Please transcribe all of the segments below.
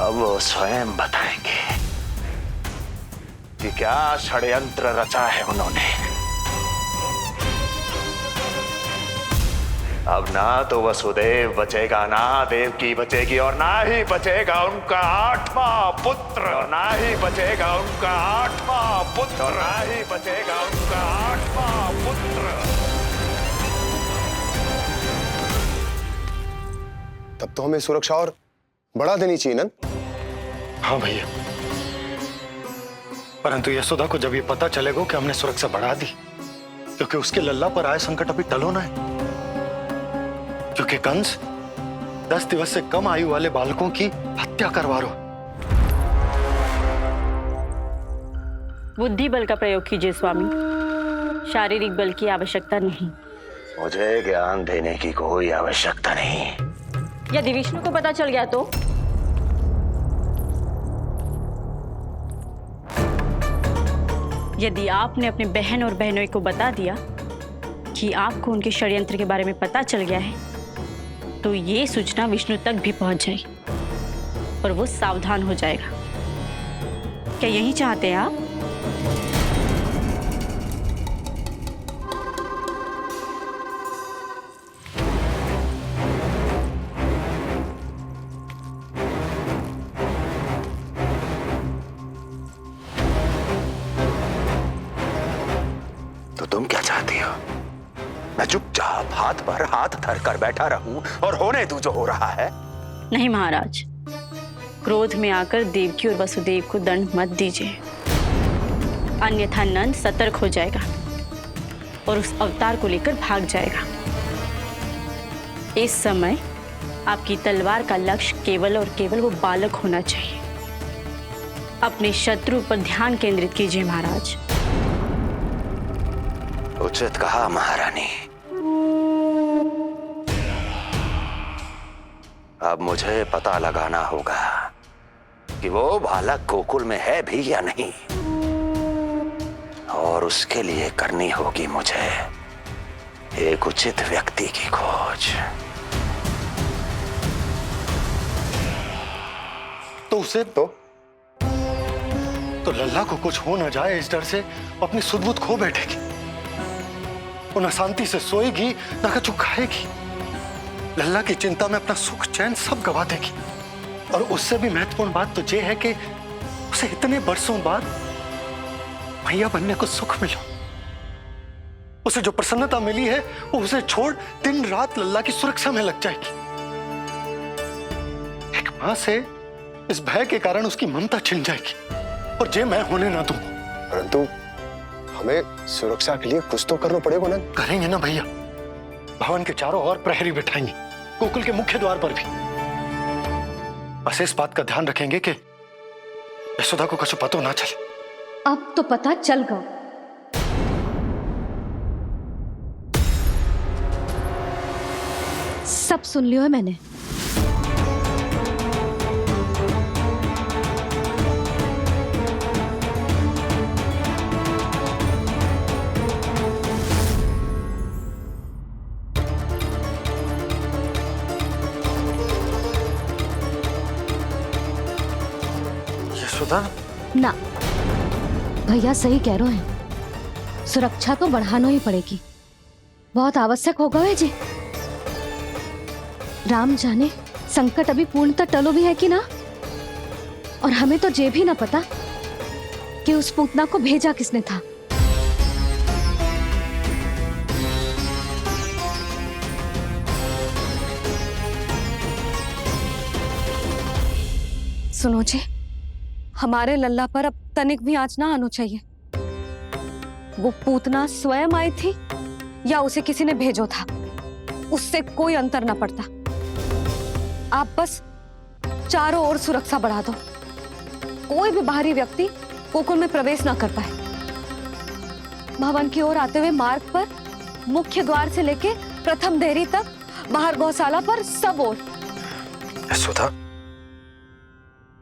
अब वो स्वयं बताएंगे कि क्या षड्यंत्र रचा है उन्होंने। अब ना तो वसुदेव बचेगा, ना देवकी बचेगी, और ना ही बचेगा उनका 8वां पुत्र, और ना ही बचेगा उनका 8वां पुत्र, और ना ही बचेगा उनका 8वां पुत्र। तब तो हमें सुरक्षा और बढ़ा देनी चाहिए नंद। हाँ भैया, परंतु यशोदा को जब ये पता चलेगा कि हमने सुरक्षा बढ़ा दी, क्योंकि उसके लल्ला पर आए संकट अभी टलो ना है। क्योंकि कंस 10 दिवस से कम आयु वाले बालकों की हत्या करवा रहा। बुद्धि बल का प्रयोग कीजिए स्वामी, शारीरिक बल की आवश्यकता नहीं। मुझे ज्ञान देने की कोई आवश्यकता नहीं। यदि विष्णु को पता चल गया तो? यदि आपने अपने बहन और बहनों को बता दिया कि आपको उनके षड्यंत्र के बारे में पता चल गया है, तो ये सूचना विष्णु तक भी पहुंच जाएगी और वो सावधान हो जाएगा। क्या यही चाहते हैं आप? तो तुम क्या चाहती हो? मैं चुपचाप हाथ पर हाथ धर कर बैठा रहूं और होने दूं जो हो रहा है? नहीं महाराज, क्रोध में आकर देवकी और वसुदेव को दंड मत दीजिए, अन्यथा नंद सतर्क हो जाएगा और उस अवतार को लेकर भाग जाएगा। इस समय आपकी तलवार का लक्ष्य केवल और केवल वो बालक होना चाहिए। अपने शत्रु पर ध्यान केंद्रित कीजिए महाराज। उचित कहा महारानी। अब मुझे पता लगाना होगा कि वो बालक गोकुल में है भी या नहीं, और उसके लिए करनी होगी मुझे एक उचित व्यक्ति की खोज। तो उसे तो लल्ला को कुछ हो ना जाए, इस डर से अपनी सुध-बुध खो बैठेगी। वो न शांति से सोएगी, न कुछ खाएगी। लल्ला की चिंता में अपना सुख चैन सब गवा देगी। और उससे भी महत्वपूर्ण बात तो ये है कि उसे इतने बरसों बाद भैया बनने को सुख मिला। उसे जो प्रसन्नता मिली है वो उसे छोड़ दिन रात लल्ला की सुरक्षा में लग जाएगी। एक मां से इस भय के कारण उसकी ममता छिन जाएगी, और जे मैं होने ना दूं। परंतु हमें सुरक्षा के लिए कुछ तो करना पड़ेगा ना। करेंगे ना भैया, भवन के चारों ओर प्रहरी बिठाएंगे, गोकुल के मुख्य द्वार पर भी। बस इस बात का ध्यान रखेंगे कि यशोदा को कुछ पता ना चले। अब तो पता चल गया। सब सुन लियो है मैंने। यशोदा ना, भैया सही कह रहे हैं, सुरक्षा तो बढ़ाना ही पड़ेगी, बहुत आवश्यक होगा वे जी। राम जाने संकट अभी पूर्णतः टलो भी है कि ना, और हमें तो ये भी ना पता कि उस पूतना को भेजा किसने था। सुनो जी, हमारे लल्ला पर अब तनिक भी आंच ना आना चाहिए। वो पूतना स्वयं आई थी या उसे किसी ने भेजो था, उससे कोई अंतर ना पड़ता। आप बस चारों ओर सुरक्षा बढ़ा दो, कोई भी बाहरी व्यक्ति गोकुल में प्रवेश ना कर पाए। भवन की ओर आते हुए मार्ग पर मुख्य द्वार से लेके प्रथम देहरी तक, बाहर गौशाला पर, सब ओर। यशोदा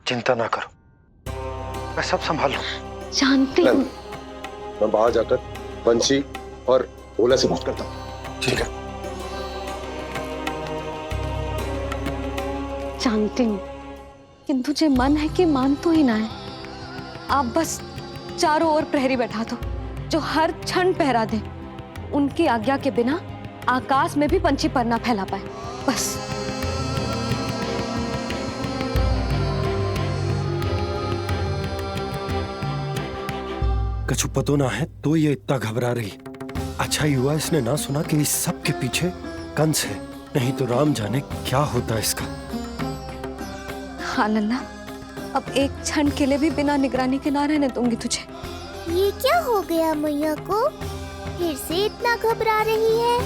चिंता ना करो, मैं सब संभाल लूं। जानती हूँ। मैं बाहर जाकर बंशी और भोला से बात करता हूँ। ठीक है। जानती हूँ किंतु जे मन है कि मान तो ही ना है। आप बस चारों ओर प्रहरी बैठा दो जो हर क्षण पहरा दे। उनकी आज्ञा के बिना आकाश में भी पंछी पर ना फैला पाए, बस। कछु पतो ना है तो ये इतना घबरा रही। अच्छा ही हुआ इसने ना सुना कि इस सब के पीछे कंस है, नहीं तो राम जाने क्या होता इसका। हाँ लल्ला, अब एक क्षण के लिए भी बिना निगरानी के ना रहने दूंगी तुझे। ये क्या हो गया मैया को? फिर से इतना घबरा रही है?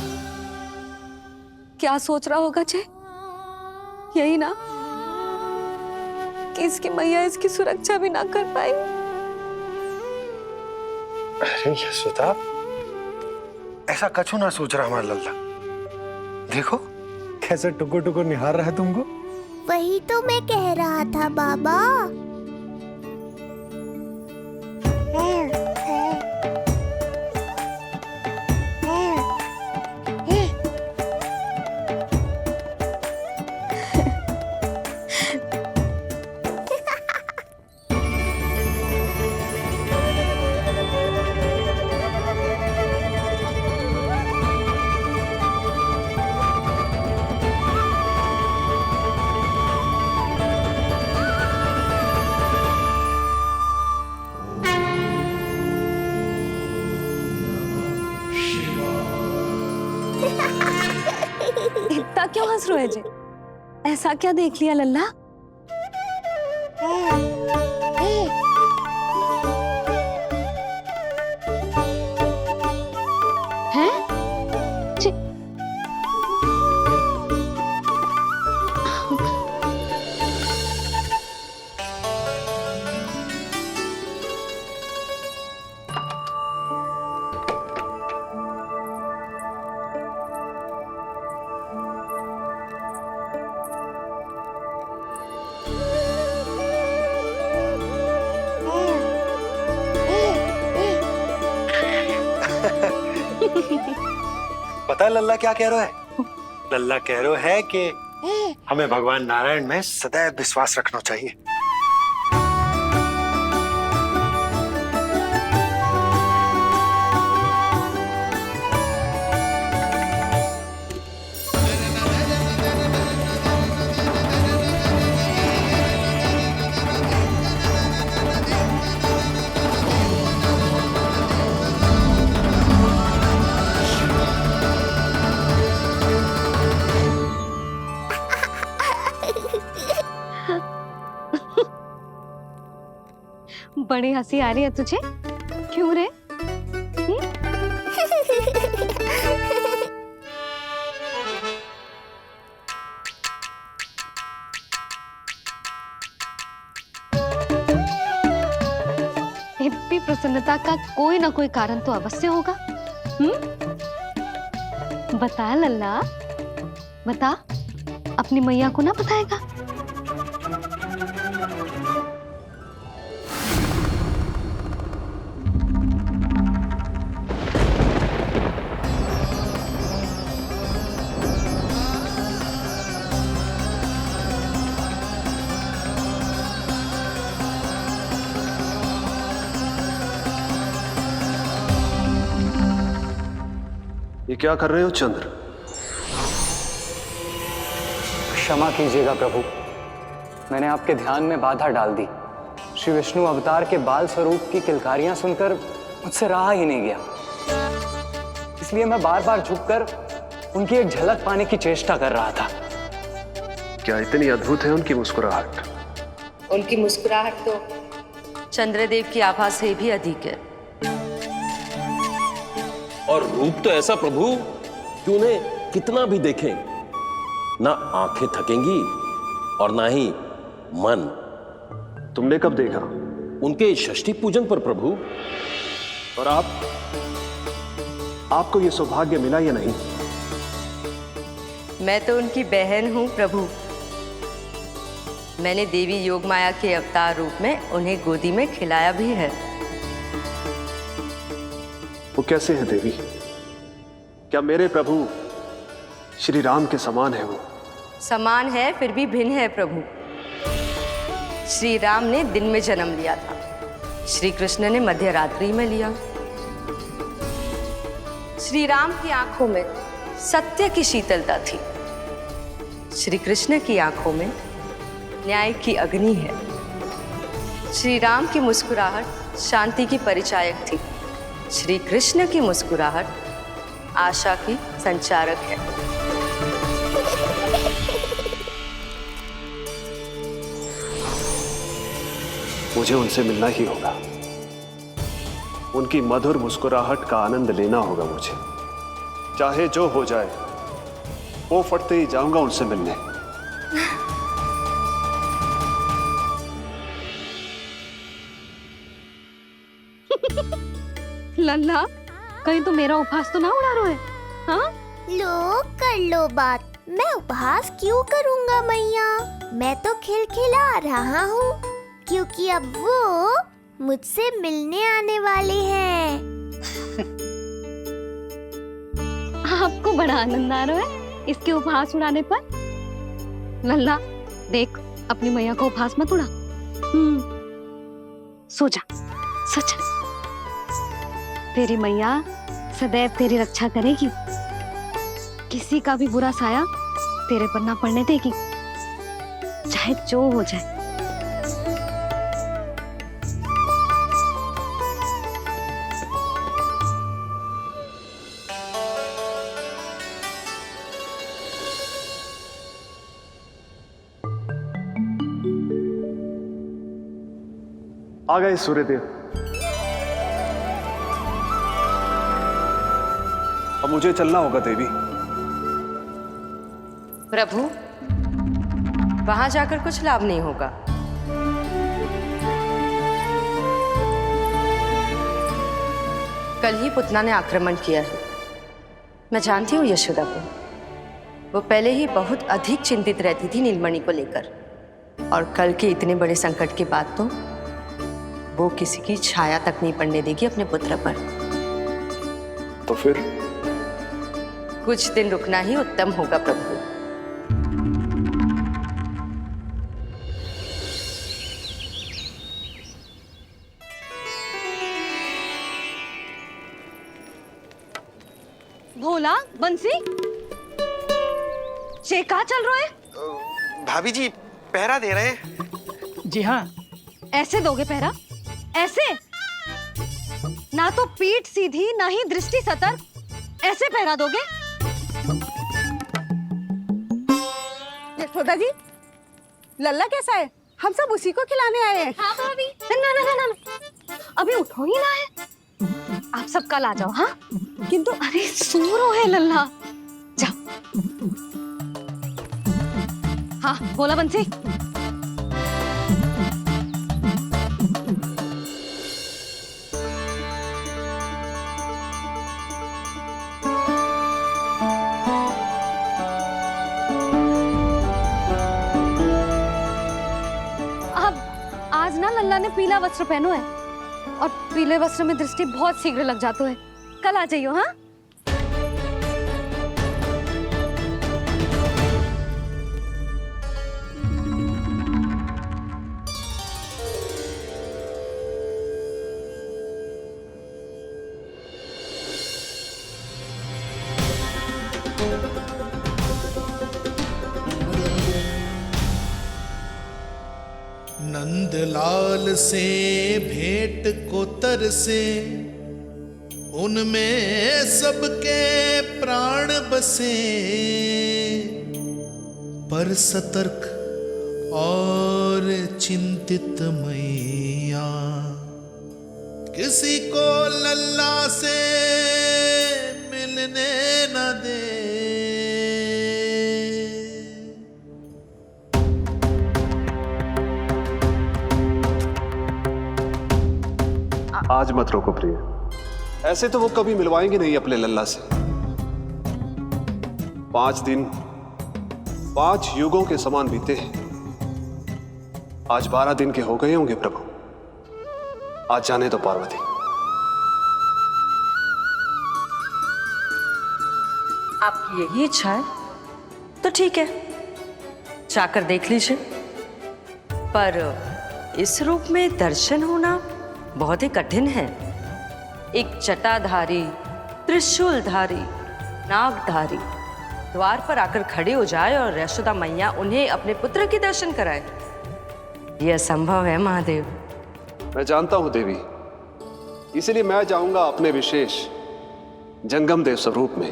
क्या सोच रहा होगा जे? यही ना कि इसकी मैया इसकी सुरक्षा भी ना कर पाएगी। अरे यशोदा, ऐसा कछु ना सोच रहा हमारा लल्ला। देखो कैसे टुकुर टुकुर निहार रहा है तुमको। वही तो मैं कह रहा था बाबा। इतना क्यों हंस रहे जे? ऐसा क्या देख लिया लल्ला? हैं? पता है लल्ला क्या कह रहा है? लल्ला कह रहा है कि हमें भगवान नारायण में सदैव विश्वास रखना चाहिए। बड़ी हंसी आ रही है तुझे, क्यों रे? इतनी प्रसन्नता का कोई ना कोई कारण तो अवश्य होगा। बता लल्ला, बता। अपनी मैया को ना बताएगा? ये क्या कर रहे हो चंद्र? क्षमा कीजिएगा प्रभु, मैंने आपके ध्यान में बाधा डाल दी। श्री विष्णु अवतार के बाल स्वरूप की किलकारियां सुनकर मुझसे रहा ही नहीं गया, इसलिए मैं बार बार झुककर उनकी एक झलक पाने की चेष्टा कर रहा था। क्या इतनी अद्भुत है उनकी मुस्कुराहट? उनकी मुस्कुराहट तो चंद्रदेव की आभा से भी अधिक है। और रूप तो ऐसा प्रभु कि उन्हें कितना भी देखें ना आंखें थकेंगी और ना ही मन। तुमने कब देखा? उनके षष्ठी पूजन पर प्रभु। और आपको ये सौभाग्य मिला या नहीं? मैं तो उनकी बहन हूँ प्रभु। मैंने देवी योगमाया के अवतार रूप में उन्हें गोदी में खिलाया भी है। वो कैसे है देवी? क्या मेरे प्रभु श्री राम के समान है वो? समान है फिर भी भिन्न है प्रभु। श्री राम ने दिन में जन्म लिया था, श्री कृष्ण ने मध्य रात्रि में लिया। श्री राम की आंखों में सत्य की शीतलता थी, श्री कृष्ण की आंखों में न्याय की अग्नि है। श्री राम की मुस्कुराहट शांति की परिचायक थी, श्री कृष्ण की मुस्कुराहट आशा की संचारक है। मुझे उनसे मिलना ही होगा, उनकी मधुर मुस्कुराहट का आनंद लेना होगा मुझे। चाहे जो हो जाए, वो फटते ही जाऊंगा उनसे मिलने। लल्ला, कहीं तो मेरा उपहास तो ना उड़ा रहे हैं? हाँ? लो कर लो बात, मैं उपहास क्यों करूंगा मैया? मैं तो खिलखिला रहा हूँ, क्योंकि अब वो मुझसे मिलने आने वाले हैं। आपको बड़ा आनंद आ रहा है इसके उपहास उड़ाने पर? लल्ला, देख अपनी मैया को उपहास मत उड़ा। सो जा, सो जा। तेरी मैया सदैव तेरी रक्षा करेगी, किसी का भी बुरा साया तेरे पर ना पड़ने देगी, चाहे जो हो जाए। आ गए सूर्यदेव। अब मुझे चलना होगा देवी। प्रभु, वहां जाकर कुछ लाभ नहीं होगा। कल ही पुतना ने आक्रमण किया है। मैं जानती हूँ यशोदा को, वो पहले ही बहुत अधिक चिंतित रहती थी नीलमणि को लेकर, और कल के इतने बड़े संकट के बाद तो वो किसी की छाया तक नहीं पड़ने देगी अपने पुत्र पर। तो फिर कुछ दिन रुकना ही उत्तम होगा प्रभु। भोला, बंसी, ये कहाँ चल रहा है? भाभी जी पहरा दे रहे हैं। जी हाँ। ऐसे दोगे पहरा? ऐसे? ना तो पीठ सीधी, ना ही दृष्टि सतर्क, ऐसे पहरा दोगे? यशोदा जी, लल्ला कैसा है? हम सब उसी को खिलाने आए हैं। हाँ भाभी। ना ना ना ना, अभी उठो ही ना है। आप सब कल आ जाओ। हाँ, किंतु अरे सो रो है लल्ला, जाओ। हाँ बोला बंसी। आज ना लल्ला ने पीला वस्त्र पहनो है, और पीले वस्त्र में दृष्टि बहुत शीघ्र लग जाती है। कल आ जाइयो। हाँ, नंदलाल से भेंट को तरसे, उनमें सबके प्राण बसे, पर सतर्क और चिंतित मैया किसी को लल्ला से मिलने न दे। आज मत रोको प्रिय, ऐसे तो वो कभी मिलवाएंगे नहीं अपने लल्ला से। 5 दिन 5 युगों के समान बीते हैं, आज 12 दिन के हो गए होंगे प्रभु। आज जाने दो पार्वती। आपकी यही इच्छा है तो ठीक है, जाकर देख लीजिए, पर इस रूप में दर्शन होना बहुत ही कठिन है। एक जटाधारी, त्रिशूलधारी, नागधारी द्वार पर आकर खड़े हो जाए और यशोदा मैया उन्हें अपने पुत्र के दर्शन कराए, यह असंभव है महादेव। मैं जानता हूं देवी, इसलिए मैं जाऊंगा अपने विशेष जंगम देव स्वरूप में।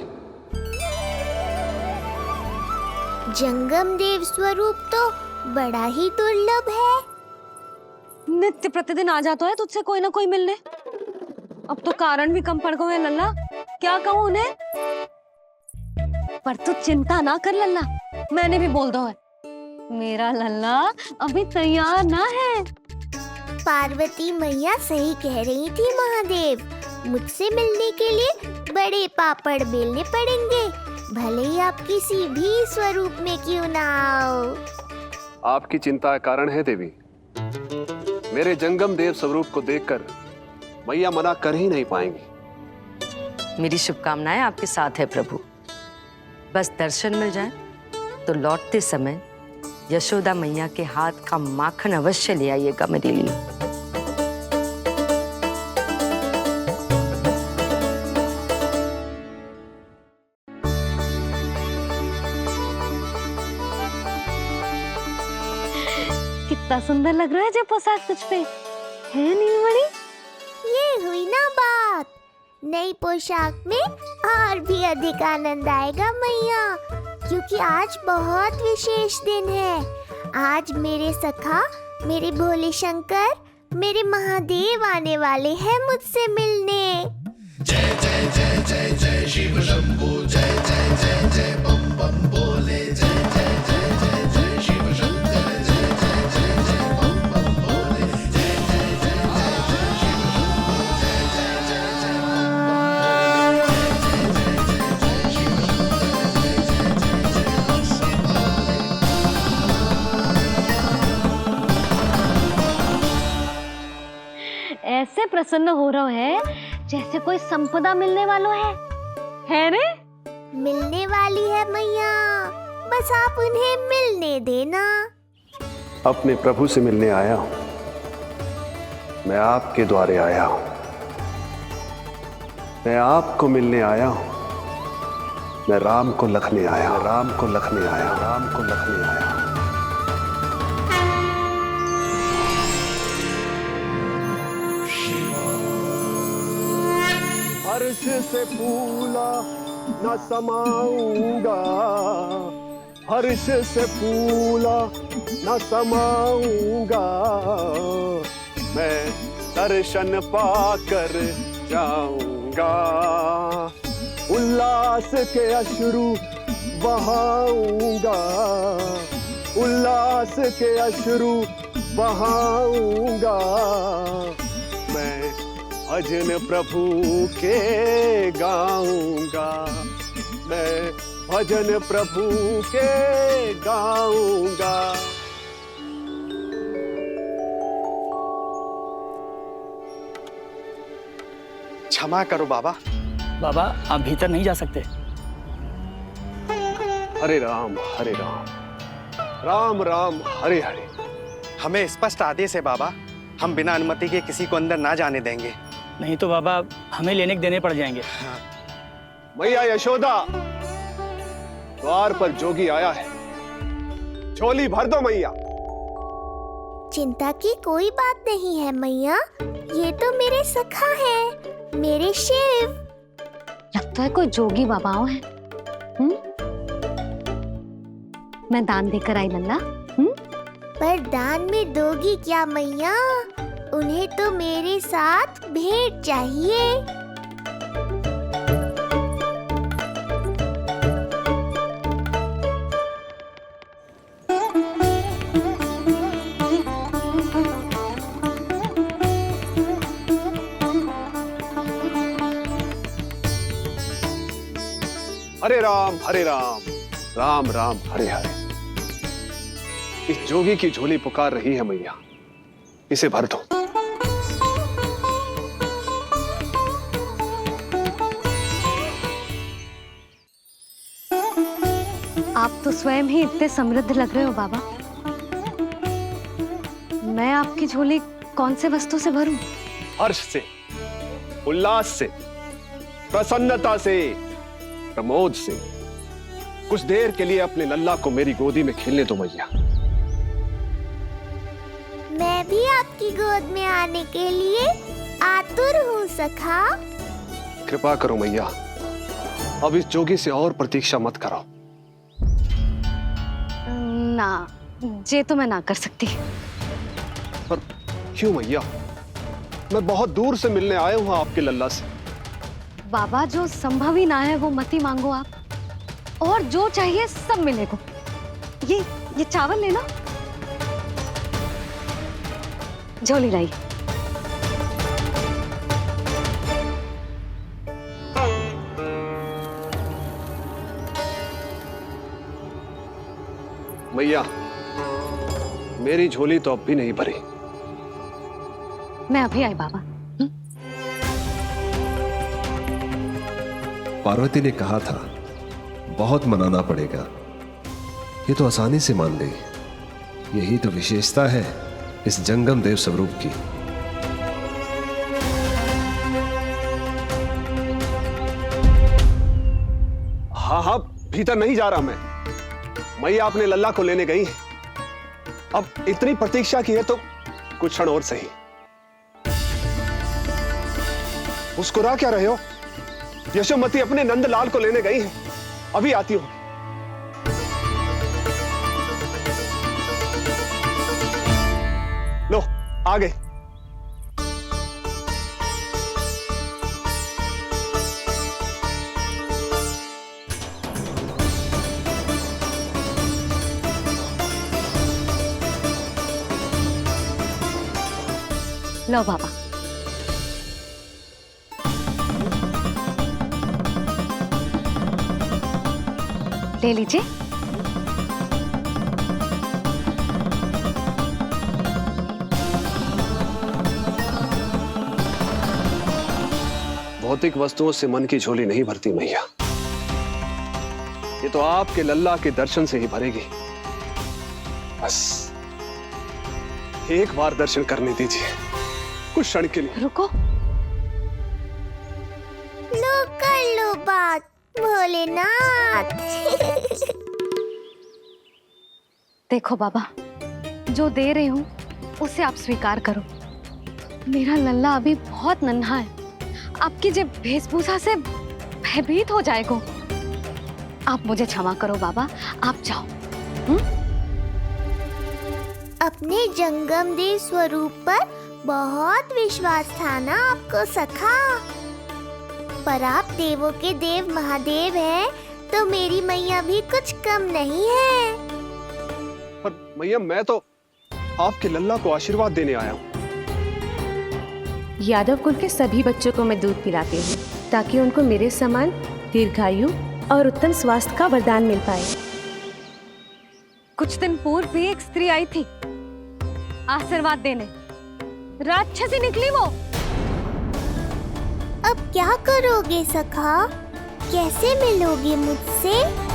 जंगम देव स्वरूप तो बड़ा ही दुर्लभ है। नित्य प्रतिदिन आ जाता है तुझसे कोई ना कोई मिलने। अब तो कारण भी कम पड़ गए हैं लल्ला, क्या कहूँ उन्हें। पर तू चिंता ना कर लल्ला, मैंने भी बोल दो है मेरा लल्ला अभी तैयार ना है। पार्वती मैया सही कह रही थी महादेव, मुझसे मिलने के लिए बड़े पापड़ बेलने पड़ेंगे, भले ही आप किसी भी स्वरूप में क्यों ना आओ। आपकी चिंता का कारण है देवी। मेरे जंगम देव स्वरूप को देखकर मैया मना कर ही नहीं पाएंगी। मेरी शुभकामनाएं आपके साथ है प्रभु। बस दर्शन मिल जाए तो लौटते समय यशोदा मैया के हाथ का माखन अवश्य ले आइएगा मेरे लिए। कितना सुंदर लग रहा है जो पोशाक तुझ पे है नीलमणि। ये हुई ना बात, नई पोशाक में और भी अधिक आनंद आएगा मैया, क्योंकि आज बहुत विशेष दिन है। आज मेरे सखा, मेरे भोले शंकर, मेरे महादेव आने वाले हैं मुझसे मिलने। जय जय जय जय जय शिव शंभो, जय जय जय जय बम बम बोले, जय जय जय जय जय शिव शंकर, जय जय जय जय बम बम बोले, जय जय जय जय जय शिव शंभो, जय जय जय जय बम बम बोले, जय जय जय जय शिव शंकर, जय जय जय जय ऐसे प्रसन्न हो रहा है जैसे कोई संपदा मिलने वालों है रे? मिलने वाली है मैया, बस आप उन्हें मिलने देना। अपने प्रभु से मिलने आया हूं, मैं आपके द्वारे आया हूं, मैं आपको मिलने आया हूं, मैं राम को लखने आया, राम को लखने आया, राम को लखने आया। हर्ष से फूला न समाऊंगा, हर्ष से फूला न समाऊंगा, मैं दर्शन पाकर जाऊंगा, उल्लास के अश्रु बहाऊंगा, उल्लास के अश्रु बहाऊंगा, मैं भजन प्रभु के गाऊंगा, मैं भजन प्रभु के गाऊंगा। क्षमा करो बाबा। बाबा आप भीतर नहीं जा सकते। हरे राम हरे राम, राम राम हरे हरे। हमें स्पष्ट आदेश है बाबा, हम बिना अनुमति के किसी को अंदर ना जाने देंगे। नहीं तो बाबा हमें लेने के देने पड़ जाएंगे। मैया यशोदा, द्वार पर जोगी आया है, झोली भर दो मैया। चिंता की कोई बात नहीं है मैया, ये तो मेरे सखा है, मेरे शिव। लगता है कोई जोगी बाबाओं है। मैं दान देकर आई लल्ला। पर दान में दोगी क्या मैया? उन्हें तो मेरे साथ भेंट चाहिए। हरे राम हरे राम, राम राम हरे हरे। इस जोगी की झोली पुकार रही है मैया, इसे भर दो। आप तो स्वयं ही इतने समृद्ध लग रहे हो बाबा। मैं आपकी झोली कौन से वस्तु से भरूं? हर्ष से, उल्लास से, प्रसन्नता से, प्रमोद से। कुछ देर के लिए अपने लल्ला को मेरी गोदी में खेलने दो मैया। मैं भी आपकी गोद में आने के लिए आतुर हूँ सखा। कृपा करो मैया, अब इस जोगी से और प्रतीक्षा मत कराओ। ना, जे तो मैं ना कर सकती। पर क्यों मैया? मैं बहुत दूर से मिलने आया हूँ आपके लल्ला से। बाबा, जो संभव ही ना है वो मत ही मांगो आप, और जो चाहिए सब मिलेगा। ये चावल लेना, झोली लाई। मैया, मेरी झोली तो अब भी नहीं भरी। मैं अभी आई बाबा। पार्वती ने कहा था बहुत मनाना पड़ेगा, ये तो आसानी से मान गई। यही तो विशेषता है इस जंगम देव स्वरूप की। हाँ हाँ, भीतर नहीं जा रहा मैं। मैया अपने लल्ला को लेने गई है। अब इतनी प्रतीक्षा की है तो कुछ क्षण और सही। मुस्कुरा क्या रहे हो? यशोमती अपने नंदलाल को लेने गई है, अभी आती हूं। लो, आ गए। लो बाबा। ले लीजिए। भौतिक वस्तुओं से मन की झोली नहीं भरती मैया, ये तो आपके लल्ला के दर्शन से ही भरेगी। बस एक बार दर्शन करने दीजिए, कुछ क्षण के लिए। रुको। लो कर लो बात भोलेनाथ। देखो बाबा, जो दे रही हूं उसे आप स्वीकार करो। मेरा लल्ला अभी बहुत नन्हा है, आपकी जे वेशभूषा से भयभीत हो जाएगा। आप मुझे क्षमा करो बाबा, आप जाओ। अपने जंगम देव स्वरूप पर बहुत विश्वास था ना आपको सखा। पर आप देवों के देव महादेव हैं, तो मेरी मैया भी कुछ कम नहीं है। पर मैया, मैं तो आपके लल्ला को आशीर्वाद देने आया हूँ। यादव कुल के सभी बच्चों को मैं दूध पिलाती हूँ, ताकि उनको मेरे समान दीर्घायु और उत्तम स्वास्थ्य का वरदान मिल पाए। कुछ दिन पूर्व भी एक स्त्री आई थी आशीर्वाद देने, राक्षसी निकली वो। अब क्या करोगे सखा? कैसे मिलोगे मुझसे?